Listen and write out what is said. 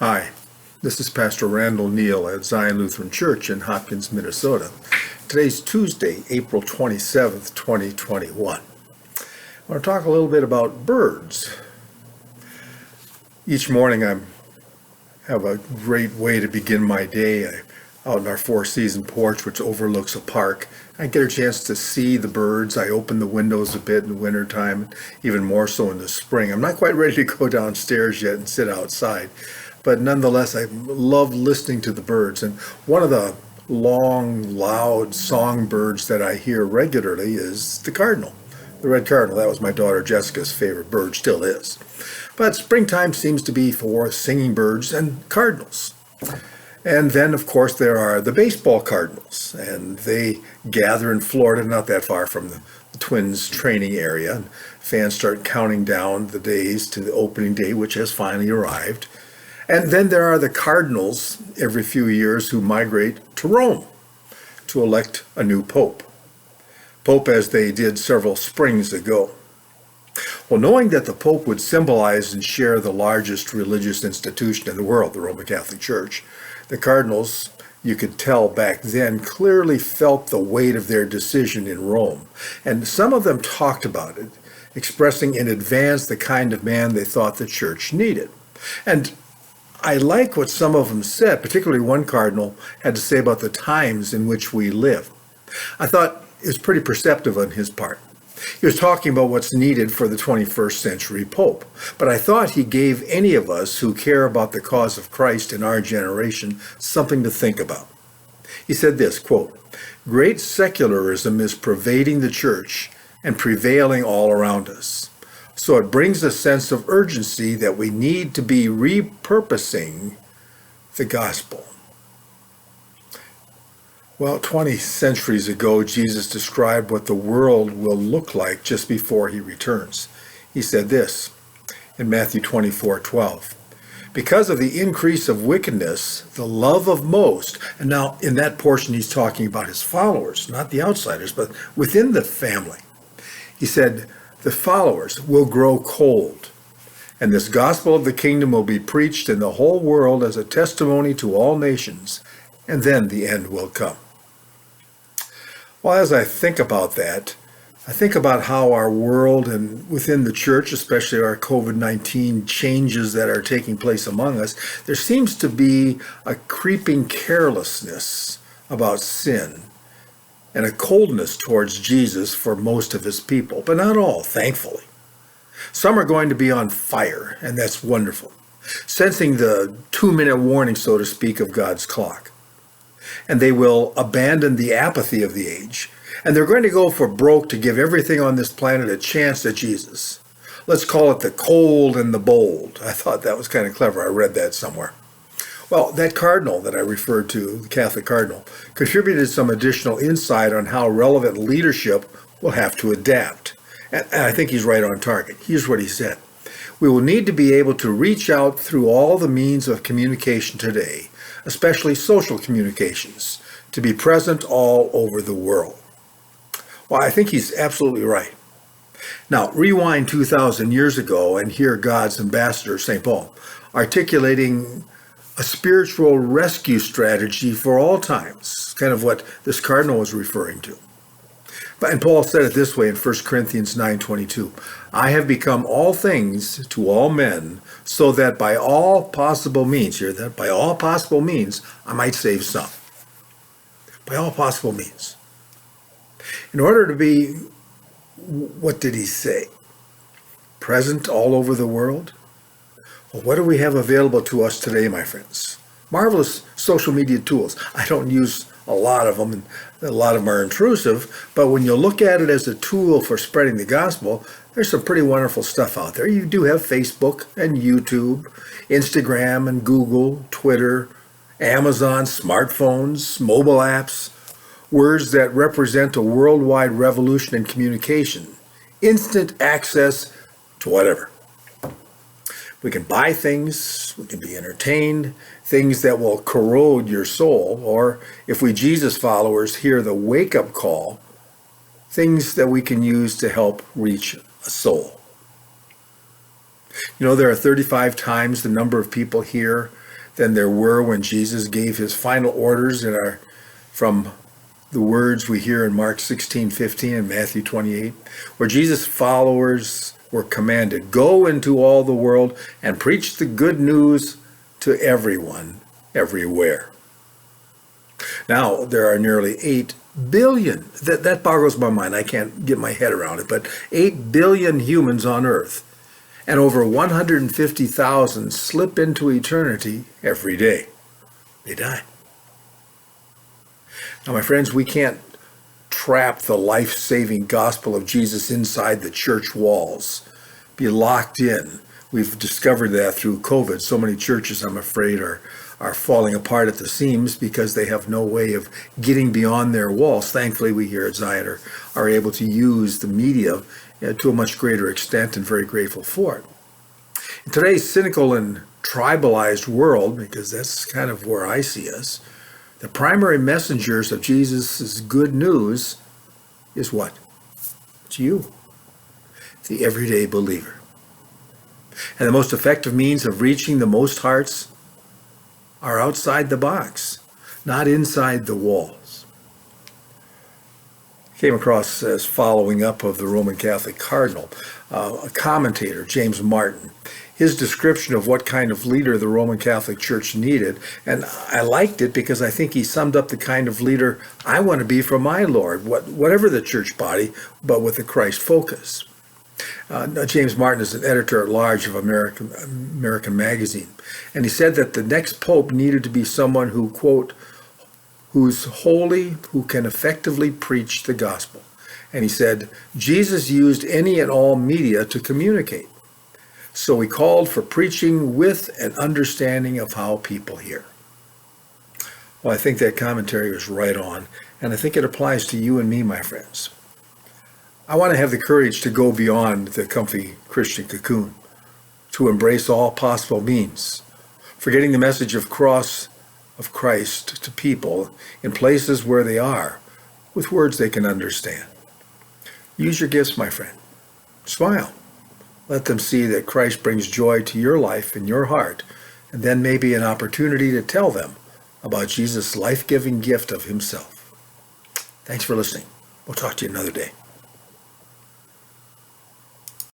Hi, this is Pastor Randall Neal at Zion Lutheran Church in Hopkins, Minnesota. Today's Tuesday, April 27th, 2021. I want to talk a little bit about birds. Each morning I have a great way to begin my day. Out in our four-season porch, which overlooks a park, I get a chance to see the birds. I open the windows a bit in the wintertime, even more so in the spring. I'm not quite ready to go downstairs yet and sit outside, but nonetheless, I love listening to the birds. And one of the long, loud songbirds that I hear regularly is the cardinal, the red cardinal. That was my daughter Jessica's favorite bird, still is. But springtime seems to be for singing birds and cardinals. And then, of course, there are the baseball Cardinals, and they gather in Florida, not that far from the Twins training area. And fans start counting down the days to the opening day, which has finally arrived. And then there are the Cardinals every few years who migrate to Rome to elect a new pope, as they did several springs ago. Well, knowing that the Pope would symbolize and share the largest religious institution in the world, the Roman Catholic Church, the Cardinals, you could tell back then, clearly felt the weight of their decision in Rome. And some of them talked about it, expressing in advance the kind of man they thought the Church needed. And I like what some of them said, particularly one cardinal had to say about the times in which we live. I thought it was pretty perceptive on his part. He was talking about what's needed for the 21st century Pope, but I thought he gave any of us who care about the cause of Christ in our generation something to think about. He said this, quote, "Great secularism is pervading the church and prevailing all around us. So it brings a sense of urgency that we need to be repurposing the gospel." Well, 20 centuries ago, Jesus described what the world will look like just before he returns. He said this in Matthew 24:12. "Because of the increase of wickedness, the love of most," and now in that portion he's talking about his followers, not the outsiders, but within the family. He said, "The followers will grow cold, and this gospel of the kingdom will be preached in the whole world as a testimony to all nations, and then the end will come." Well, as I think about that, I think about how our world and within the church, especially our COVID-19 changes that are taking place among us, there seems to be a creeping carelessness about sin and a coldness towards Jesus for most of his people, but not all, thankfully. Some are going to be on fire, and that's wonderful, sensing the 2-minute warning, so to speak, of God's clock. And they will abandon the apathy of the age. And they're going to go for broke to give everything on this planet a chance at Jesus. Let's call it the cold and the bold. I thought that was kind of clever. I read that somewhere. Well, that cardinal that I referred to, the Catholic cardinal, contributed some additional insight on how relevant leadership will have to adapt. And I think he's right on target. Here's what he said. "We will need to be able to reach out through all the means of communication today, especially social communications, to be present all over the world." Well, I think he's absolutely right. Now, rewind 2,000 years ago and hear God's ambassador, St. Paul, articulating a spiritual rescue strategy for all times, kind of what this cardinal was referring to. And Paul said it this way in 1 Corinthians 9:22, "I have become all things to all men, so that by all possible means," hear that, by all possible means, "I might save some." By all possible means. In order to be, what did he say? Present all over the world? Well, what do we have available to us today, my friends? Marvelous social media tools. I don't use a lot of them, and a lot of them are intrusive, but when you look at it as a tool for spreading the gospel, there's some pretty wonderful stuff out there. You do have Facebook and YouTube, Instagram and Google, Twitter, Amazon, smartphones, mobile apps, words that represent a worldwide revolution in communication, instant access to whatever. We can buy things, we can be entertained, things that will corrode your soul, or if we Jesus followers hear the wake-up call, things that we can use to help reach a soul. You know, there are 35 times the number of people here than there were when Jesus gave his final orders from the words we hear in Mark 16:15 and Matthew 28, where Jesus' followers were commanded, "Go into all the world and preach the good news to everyone, everywhere." Now, there are nearly 8 billion, that boggles my mind, I can't get my head around it, but 8 billion humans on Earth, and over 150,000 slip into eternity every day. They die. Now, my friends, we can't trap the life-saving gospel of Jesus inside the church walls, be locked in. We've discovered that through COVID. So many churches, I'm afraid, are falling apart at the seams because they have no way of getting beyond their walls. Thankfully, we here at Zion are able to use the media to a much greater extent, and very grateful for it. In today's cynical and tribalized world, because that's kind of where I see us, the primary messengers of Jesus' good news is what? It's you, the everyday believer. And the most effective means of reaching the most hearts are outside the box, not inside the walls. Came across, as following up of the Roman Catholic cardinal, a commentator, James Martin, his description of what kind of leader the Roman Catholic Church needed. And I liked it because I think he summed up the kind of leader I want to be for my Lord, whatever the church body, but with a Christ focus. James Martin is an editor-at-large of American Magazine, and he said that the next pope needed to be someone who, quote, who's holy, who can effectively preach the gospel. And he said, Jesus used any and all media to communicate. So he called for preaching with an understanding of how people hear. Well, I think that commentary was right on, and I think it applies to you and me, my friends. I want to have the courage to go beyond the comfy Christian cocoon, to embrace all possible means, forgetting the message of cross of Christ to people in places where they are, with words they can understand. Use your gifts, my friend. Smile. Let them see that Christ brings joy to your life and your heart, and then maybe an opportunity to tell them about Jesus' life-giving gift of himself. Thanks for listening. We'll talk to you another day.